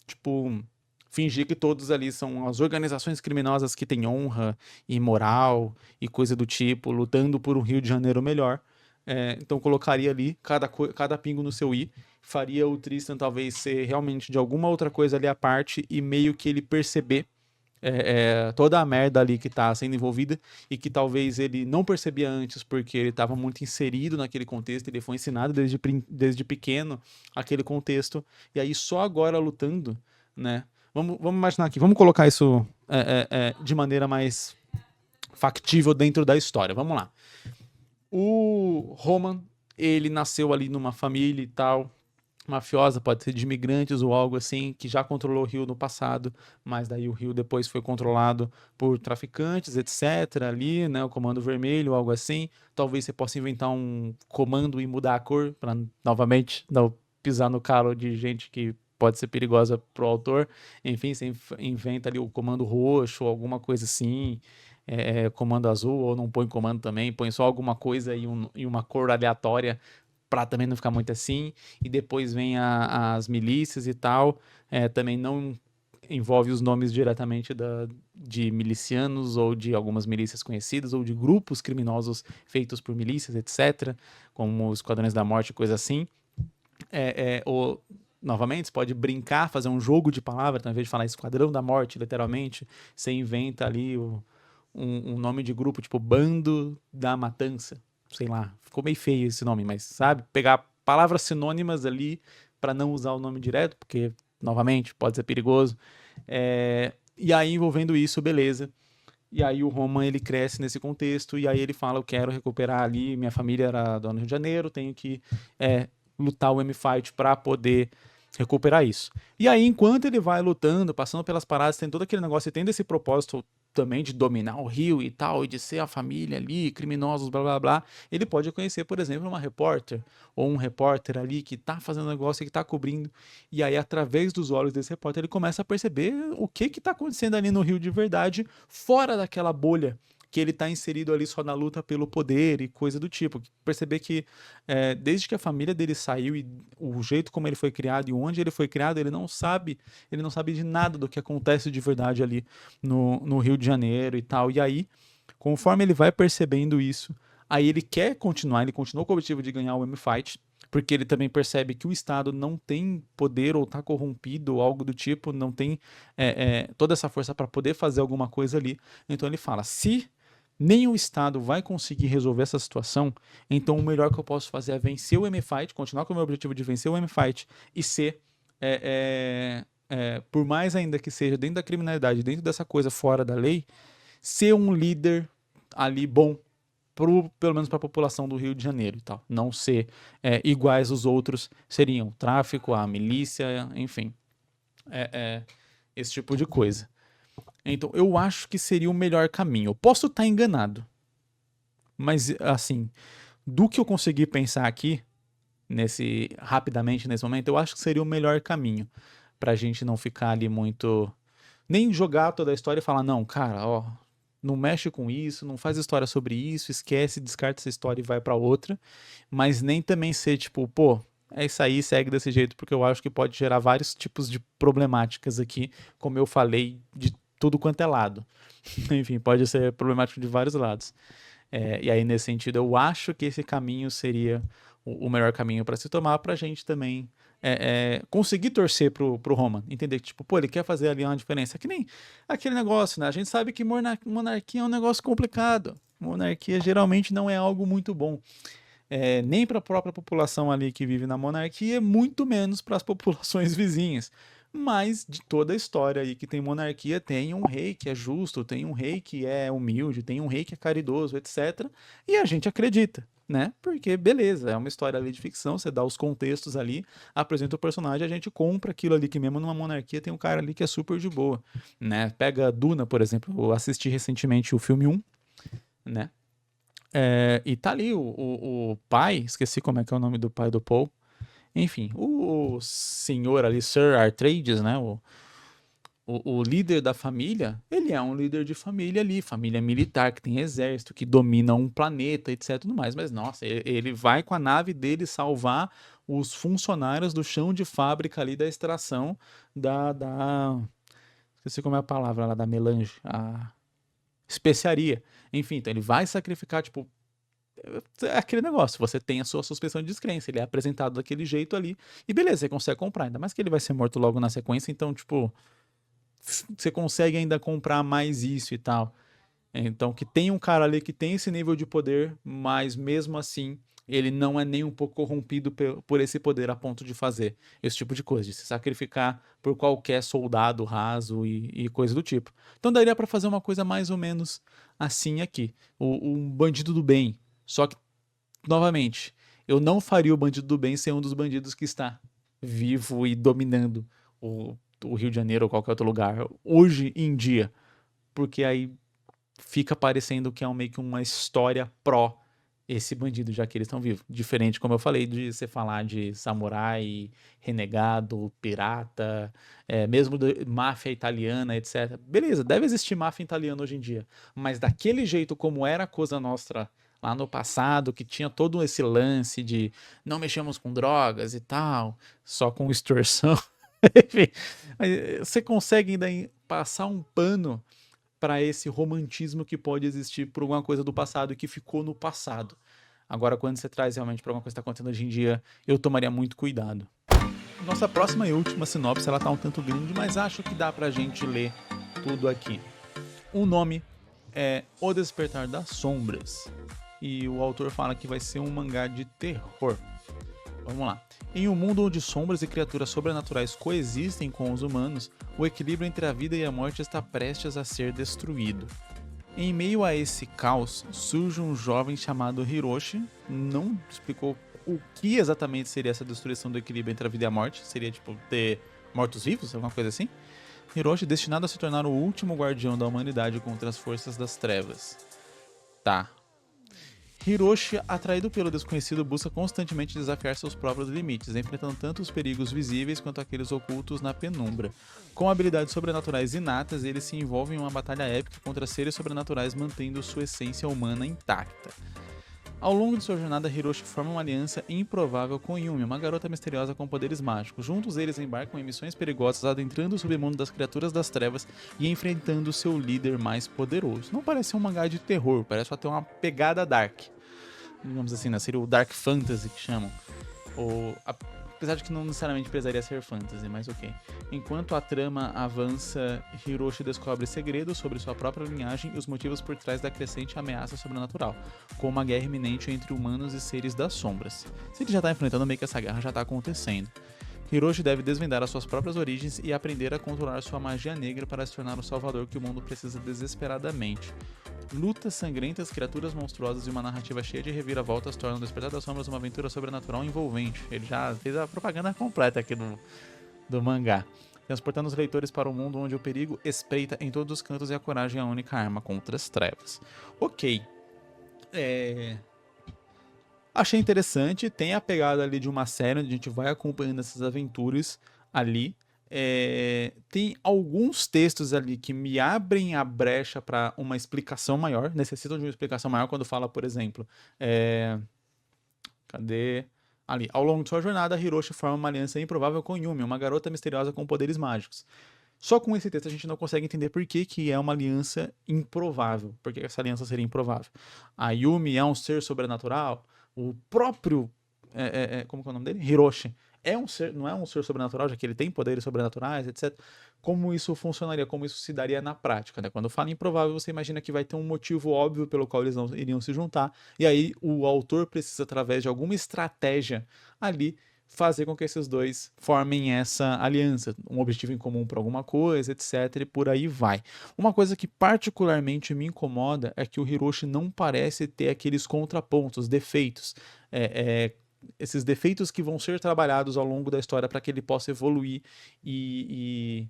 tipo, fingir que todos ali são as organizações criminosas que têm honra e moral e coisa do tipo, lutando por um Rio de Janeiro melhor. Então colocaria ali cada pingo no seu i, faria o Tristan talvez ser realmente de alguma outra coisa ali à parte e meio que ele perceber toda a merda ali que tá sendo envolvida e que talvez ele não percebia antes porque ele estava muito inserido naquele contexto, ele foi ensinado desde pequeno aquele contexto, e aí só agora lutando, né? Vamos imaginar aqui, vamos colocar isso de maneira mais factível dentro da história, vamos lá. O Roman, ele nasceu ali numa família e tal, mafiosa, pode ser de imigrantes ou algo assim, que já controlou o Rio no passado, mas daí o Rio depois foi controlado por traficantes, etc. ali, né, o Comando Vermelho, algo assim. Talvez você possa inventar um comando e mudar a cor para novamente não pisar no calo de gente que pode ser perigosa pro autor. Enfim, você inventa ali o comando roxo, alguma coisa assim. Comando azul, ou não põe comando também, põe só alguma coisa e uma cor aleatória para também não ficar muito assim, e depois vem as milícias e tal, também não envolve os nomes diretamente de milicianos ou de algumas milícias conhecidas ou de grupos criminosos feitos por milícias, etc., como os Esquadrões da Morte, coisa assim. Ou, novamente, você pode brincar, fazer um jogo de palavras, então, ao invés de falar Esquadrão da Morte, literalmente, você inventa ali um nome de grupo, tipo Bando da Matança, sei lá, ficou meio feio esse nome, mas sabe, pegar palavras sinônimas ali para não usar o nome direto, porque, novamente, pode ser perigoso. E aí, envolvendo isso, beleza. E aí o Roman, ele cresce nesse contexto, e aí ele fala, eu quero recuperar ali, minha família era do Rio de Janeiro, tenho que lutar o M-Fight para poder recuperar isso. E aí, enquanto ele vai lutando, passando pelas paradas, tem todo aquele negócio, e tendo esse propósito também de dominar o Rio e tal, e de ser a família ali, criminosos, blá blá blá, ele pode conhecer, por exemplo, uma repórter, ou um repórter ali que tá fazendo negócio e que tá cobrindo, e aí, através dos olhos desse repórter, ele começa a perceber o que tá acontecendo ali no Rio de verdade, fora daquela bolha que ele está inserido ali só na luta pelo poder e coisa do tipo. Perceber que desde que a família dele saiu e o jeito como ele foi criado e onde ele foi criado, ele não sabe de nada do que acontece de verdade ali no Rio de Janeiro e tal. E aí, conforme ele vai percebendo isso, aí ele quer continuar, ele continua com o objetivo de ganhar o M-Fight, porque ele também percebe que o Estado não tem poder ou está corrompido ou algo do tipo, não tem toda essa força para poder fazer alguma coisa ali. Então ele fala, se nem o Estado vai conseguir resolver essa situação, então o melhor que eu posso fazer é vencer o M-Fight, continuar com o meu objetivo de vencer o M-Fight e ser, por mais ainda que seja dentro da criminalidade, dentro dessa coisa fora da lei, ser um líder ali bom, pelo menos para a população do Rio de Janeiro e tal. Não ser iguais os outros seriam o tráfico, a milícia, enfim. Esse tipo de coisa. Então, eu acho que seria o melhor caminho. Eu posso estar enganado, mas, assim, do que eu consegui pensar aqui, rapidamente nesse momento, eu acho que seria o melhor caminho pra gente não ficar ali muito. Nem jogar toda a história e falar, não, cara, ó, não mexe com isso, não faz história sobre isso, esquece, descarta essa história e vai pra outra. Mas nem também ser tipo, pô, é isso aí, segue desse jeito, porque eu acho que pode gerar vários tipos de problemáticas aqui, como eu falei, de tudo quanto é lado. Enfim, pode ser problemático de vários lados. E aí, nesse sentido, eu acho que esse caminho seria o melhor caminho para se tomar, para a gente também conseguir torcer pro Roman. Entender que, tipo, pô, ele quer fazer ali uma diferença. É que nem aquele negócio, né? A gente sabe que monarquia é um negócio complicado. Monarquia geralmente não é algo muito bom. Nem para a própria população ali que vive na monarquia, muito menos para as populações vizinhas. Mas de toda a história aí que tem monarquia, tem um rei que é justo, tem um rei que é humilde, tem um rei que é caridoso, etc. E a gente acredita, né? Porque, beleza, é uma história ali de ficção, você dá os contextos ali, apresenta o personagem, a gente compra aquilo ali, que mesmo numa monarquia tem um cara ali que é super de boa, né? Pega Duna, por exemplo, eu assisti recentemente o filme 1, né? E tá ali o pai, esqueci como é que é o nome do pai do Paul. Enfim, o senhor ali, Sir Artrades, né? O líder da família, ele é um líder de família ali, família militar, que tem exército, que domina um planeta, etc. Tudo mais. Mas, nossa, ele vai com a nave dele salvar os funcionários do chão de fábrica ali da extração esqueci como é a palavra lá, da melange, a especiaria. Enfim, então ele vai sacrificar, tipo, é aquele negócio, você tem a sua suspensão de descrença, ele é apresentado daquele jeito ali, e beleza, você consegue comprar, ainda mais que ele vai ser morto logo na sequência, então, tipo, você consegue ainda comprar mais isso e tal. Então, que tem um cara ali que tem esse nível de poder, mas mesmo assim, ele não é nem um pouco corrompido por esse poder a ponto de fazer esse tipo de coisa, de se sacrificar por qualquer soldado raso e coisa do tipo. Então, daria pra fazer uma coisa mais ou menos assim aqui. Um bandido do bem. Só que, novamente, eu não faria o bandido do bem ser um dos bandidos que está vivo e dominando o Rio de Janeiro ou qualquer outro lugar hoje em dia, porque aí fica parecendo que é meio que uma história pró esse bandido, já que eles estão vivos. Diferente, como eu falei, de você falar de samurai, renegado, pirata, mesmo máfia italiana, etc. Beleza, deve existir máfia italiana hoje em dia, mas daquele jeito como era a Cosa Nostra lá no passado, que tinha todo esse lance de não mexemos com drogas e tal, só com extorsão. Enfim, você consegue ainda passar um pano para esse romantismo que pode existir por alguma coisa do passado e que ficou no passado. Agora, quando você traz realmente para alguma coisa que está acontecendo hoje em dia, eu tomaria muito cuidado. Nossa próxima e última sinopse, ela tá um tanto grande, mas acho que dá pra gente ler tudo aqui. O nome é O Despertar das Sombras, e o autor fala que vai ser um mangá de terror. Vamos lá. Em um mundo onde sombras e criaturas sobrenaturais coexistem com os humanos, o equilíbrio entre a vida e a morte está prestes a ser destruído. Em meio a esse caos, surge um jovem chamado Hiroshi. Não explicou o que exatamente seria essa destruição do equilíbrio entre a vida e a morte. Seria tipo ter mortos-vivos, alguma coisa assim? Hiroshi destinado a se tornar o último guardião da humanidade contra as forças das trevas. Tá. Hiroshi, atraído pelo desconhecido, busca constantemente desafiar seus próprios limites, enfrentando tanto os perigos visíveis quanto aqueles ocultos na penumbra. Com habilidades sobrenaturais inatas, ele se envolve em uma batalha épica contra seres sobrenaturais, mantendo sua essência humana intacta. Ao longo de sua jornada, Hiroshi forma uma aliança improvável com Yumi, uma garota misteriosa com poderes mágicos. Juntos, eles embarcam em missões perigosas, adentrando o submundo das criaturas das trevas e enfrentando seu líder mais poderoso. Não parece um mangá de terror, parece só ter uma pegada dark. Digamos assim, né? Seria o Dark Fantasy que chamam. Apesar de que não necessariamente precisaria ser fantasy, mas ok. Enquanto a trama avança, Hiroshi descobre segredos sobre sua própria linhagem e os motivos por trás da crescente ameaça sobrenatural, com uma guerra iminente entre humanos e seres das sombras. Se ele já está enfrentando, meio que essa guerra já está acontecendo. Hiroshi deve desvendar as suas próprias origens e aprender a controlar sua magia negra para se tornar o salvador que o mundo precisa desesperadamente. Lutas sangrentas, criaturas monstruosas e uma narrativa cheia de reviravoltas tornam o Despertar das Sombras uma aventura sobrenatural envolvente. Ele já fez a propaganda completa aqui do mangá, transportando os leitores para um mundo onde o perigo espreita em todos os cantos e a coragem é a única arma contra as trevas. Ok. Achei interessante, tem a pegada ali de uma série onde a gente vai acompanhando essas aventuras ali. Tem alguns textos ali que me abrem a brecha para uma explicação maior, necessitam de uma explicação maior quando fala, por exemplo, cadê? Ali, ao longo de sua jornada, Hiroshi forma uma aliança improvável com Yumi, uma garota misteriosa com poderes mágicos. Só com esse texto a gente não consegue entender por que é uma aliança improvável, por que essa aliança seria improvável. A Yumi é um ser sobrenatural, o próprio, como que é o nome dele? Hiroshi. Não é um ser sobrenatural, já que ele tem poderes sobrenaturais, etc. Como isso funcionaria, como isso se daria na prática, né? Quando fala improvável, você imagina que vai ter um motivo óbvio pelo qual eles não iriam se juntar, e aí o autor precisa, através de alguma estratégia ali, fazer com que esses dois formem essa aliança, um objetivo em comum para alguma coisa, etc, e por aí vai. Uma coisa que particularmente me incomoda é que o Hiroshi não parece ter aqueles contrapontos, defeitos, esses defeitos que vão ser trabalhados ao longo da história para que ele possa evoluir e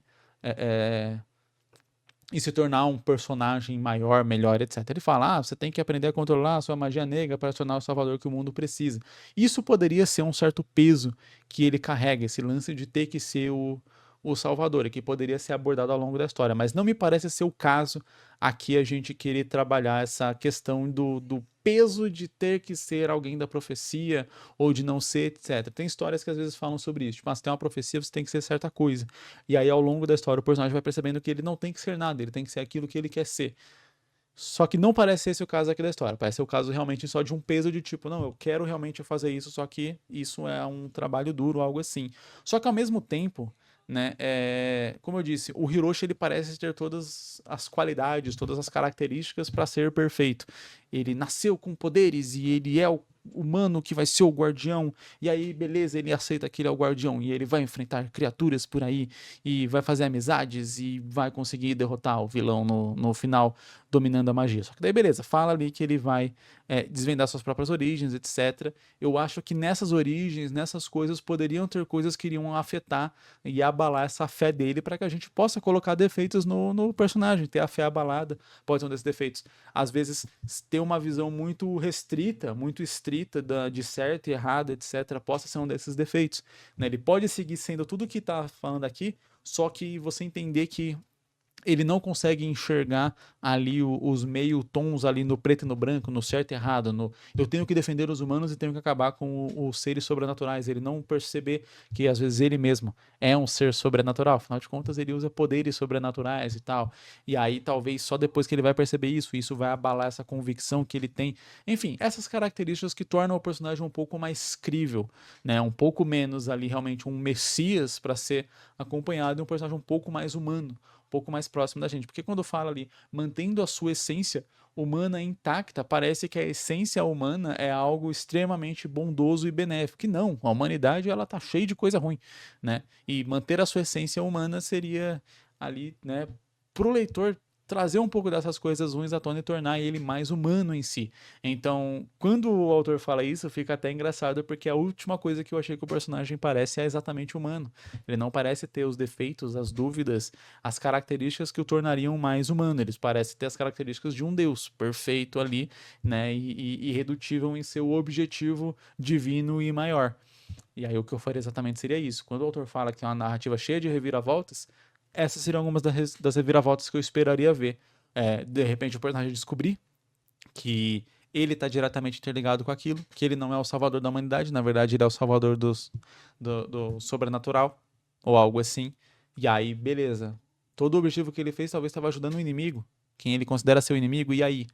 se tornar um personagem maior, melhor, etc. Ele fala, você tem que aprender a controlar a sua magia negra para se tornar o salvador que o mundo precisa. Isso poderia ser um certo peso que ele carrega, esse lance de ter que ser o salvador, e que poderia ser abordado ao longo da história, mas não me parece ser o caso aqui a gente querer trabalhar essa questão do peso de ter que ser alguém da profecia ou de não ser, etc. Tem histórias que às vezes falam sobre isso, tipo, se tem uma profecia, você tem que ser certa coisa. E aí ao longo da história o personagem vai percebendo que ele não tem que ser nada, ele tem que ser aquilo que ele quer ser. Só que não parece esse o caso aqui da história, parece ser o caso realmente só de um peso de tipo, não, eu quero realmente fazer isso, só que isso é um trabalho duro, algo assim. Só que ao mesmo tempo, né, como eu disse, o Hiroshi ele parece ter todas as qualidades, todas as características para ser perfeito. Ele nasceu com poderes e ele é o humano que vai ser o guardião, e aí beleza, ele aceita que ele é o guardião e ele vai enfrentar criaturas por aí e vai fazer amizades e vai conseguir derrotar o vilão no final dominando a magia. Só que daí, beleza, fala ali que ele vai desvendar suas próprias origens, etc. Eu acho que nessas origens, nessas coisas, poderiam ter coisas que iriam afetar e abalar essa fé dele para que a gente possa colocar defeitos no personagem, ter a fé abalada, pode ser um desses defeitos. Às vezes, ter uma visão muito restrita, muito estrita de certo e errado, etc., possa ser um desses defeitos. Né? Ele pode seguir sendo tudo que está falando aqui, só que você entender que ele não consegue enxergar ali os meio tons ali no preto e no branco, no certo e errado, no eu tenho que defender os humanos e tenho que acabar com os seres sobrenaturais. Ele não perceber que às vezes ele mesmo é um ser sobrenatural, afinal de contas ele usa poderes sobrenaturais e tal. E aí talvez só depois que ele vai perceber isso vai abalar essa convicção que ele tem. Enfim, essas características que tornam o personagem um pouco mais crível, né? Um pouco menos ali realmente um messias para ser acompanhado de um personagem um pouco mais humano, pouco mais próximo da gente, porque quando fala ali, mantendo a sua essência humana intacta, parece que a essência humana é algo extremamente bondoso e benéfico, e não, a humanidade ela tá cheia de coisa ruim, né, e manter a sua essência humana seria ali, né, pro leitor trazer um pouco dessas coisas ruins à tona e tornar ele mais humano em si. Então, quando o autor fala isso, fica até engraçado, porque a última coisa que eu achei que o personagem parece é exatamente humano. Ele não parece ter os defeitos, as dúvidas, as características que o tornariam mais humano. Eles parecem ter as características de um deus perfeito ali, né, e irredutível em seu objetivo divino e maior. E aí o que eu faria exatamente seria isso. Quando o autor fala que é uma narrativa cheia de reviravoltas, essas seriam algumas das reviravoltas que eu esperaria ver. De repente o personagem descobrir que ele está diretamente interligado com aquilo, que ele não é o salvador da humanidade, na verdade ele é o salvador do sobrenatural, ou algo assim. E aí, beleza. Todo o objetivo que ele fez talvez estava ajudando o inimigo, quem ele considera seu inimigo, e aí?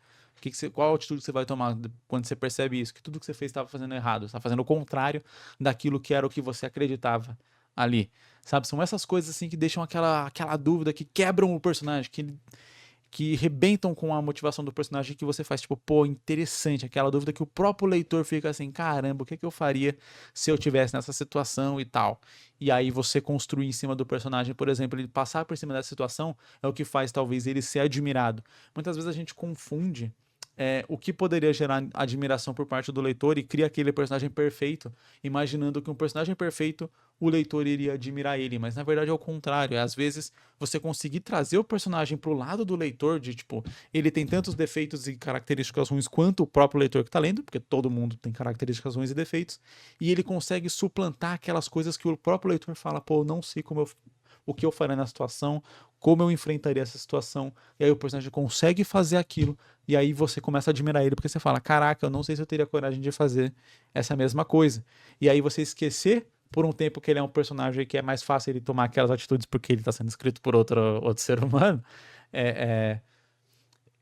Qual atitude você vai tomar quando você percebe isso? Que tudo que você fez estava fazendo errado, estava fazendo o contrário daquilo que era o que você acreditava ali. Sabe? São essas coisas assim que deixam aquela dúvida, que quebram o personagem, que rebentam com a motivação do personagem, que você faz tipo, pô, interessante, aquela dúvida que o próprio leitor fica assim, caramba, o que eu faria se eu tivesse nessa situação e tal. E aí você construir em cima do personagem, por exemplo, ele passar por cima dessa situação é o que faz talvez ele ser admirado. Muitas vezes a gente confunde o que poderia gerar admiração por parte do leitor e cria aquele personagem perfeito, imaginando que um personagem perfeito, o leitor iria admirar ele, mas na verdade é o contrário. Às vezes você conseguir trazer o personagem pro lado do leitor, de tipo, ele tem tantos defeitos e características ruins quanto o próprio leitor que tá lendo, porque todo mundo tem características ruins e defeitos, e ele consegue suplantar aquelas coisas que o próprio leitor fala, pô, não sei o que eu faria na situação, como eu enfrentaria essa situação, e aí o personagem consegue fazer aquilo, e aí você começa a admirar ele, porque você fala, caraca, eu não sei se eu teria coragem de fazer essa mesma coisa. E aí você esquecer por um tempo que ele é um personagem que é mais fácil ele tomar aquelas atitudes porque ele está sendo escrito por outro ser humano,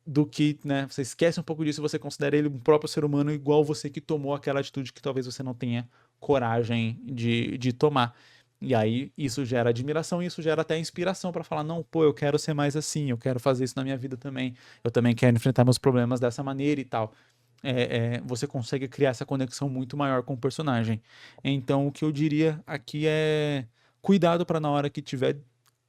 do que, né, você esquece um pouco disso e você considera ele um próprio ser humano igual você que tomou aquela atitude que talvez você não tenha coragem de tomar. E aí isso gera admiração e isso gera até inspiração para falar, não, pô, eu quero ser mais assim, eu quero fazer isso na minha vida também, eu também quero enfrentar meus problemas dessa maneira e tal. Você consegue criar essa conexão muito maior com o personagem. Então o que eu diria aqui é cuidado para na hora que tiver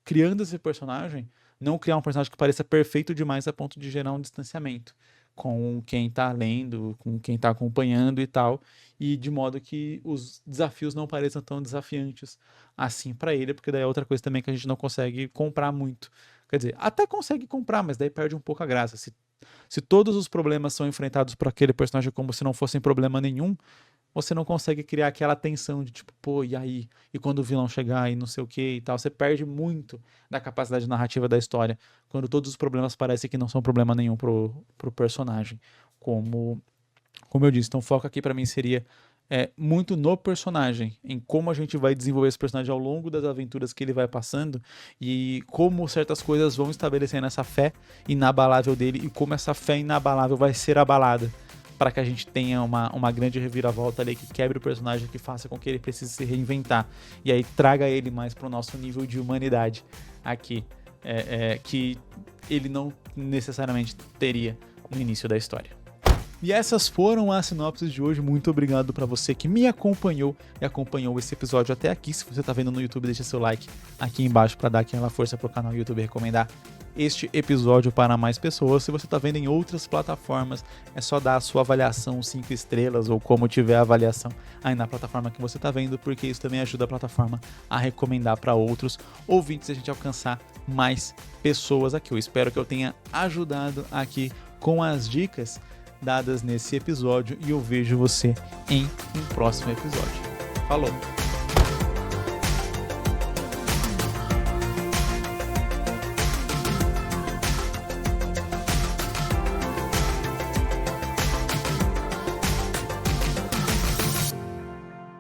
criando esse personagem, não criar um personagem que pareça perfeito demais a ponto de gerar um distanciamento com quem tá lendo, com quem tá acompanhando e tal, e de modo que os desafios não pareçam tão desafiantes assim para ele, porque daí é outra coisa também que a gente não consegue comprar muito. Quer dizer, até consegue comprar, mas daí perde um pouco a graça. Se todos os problemas são enfrentados por aquele personagem como se não fossem problema nenhum, você não consegue criar aquela tensão de tipo, pô, e aí? E quando o vilão chegar e não sei o que e tal, você perde muito da capacidade narrativa da história, quando todos os problemas parecem que não são problema nenhum pro personagem, como eu disse. Então o foco aqui pra mim seria muito no personagem, em como a gente vai desenvolver esse personagem ao longo das aventuras que ele vai passando e como certas coisas vão estabelecendo essa fé inabalável dele e como essa fé inabalável vai ser abalada para que a gente tenha uma grande reviravolta ali que quebre o personagem, que faça com que ele precise se reinventar e aí traga ele mais pro nosso nível de humanidade aqui, que ele não necessariamente teria no início da história. E essas foram as sinopses de hoje. Muito obrigado para você que me acompanhou e acompanhou esse episódio até aqui. Se você tá vendo no YouTube, deixa seu like aqui embaixo para dar aquela força pro canal YouTube recomendar este episódio para mais pessoas. Se você está vendo em outras plataformas, é só dar a sua avaliação 5 estrelas ou como tiver a avaliação aí na plataforma que você está vendo, porque isso também ajuda a plataforma a recomendar para outros ouvintes e a gente alcançar mais pessoas aqui. Eu espero que eu tenha ajudado aqui com as dicas dadas nesse episódio e eu vejo você em um próximo episódio. Falou!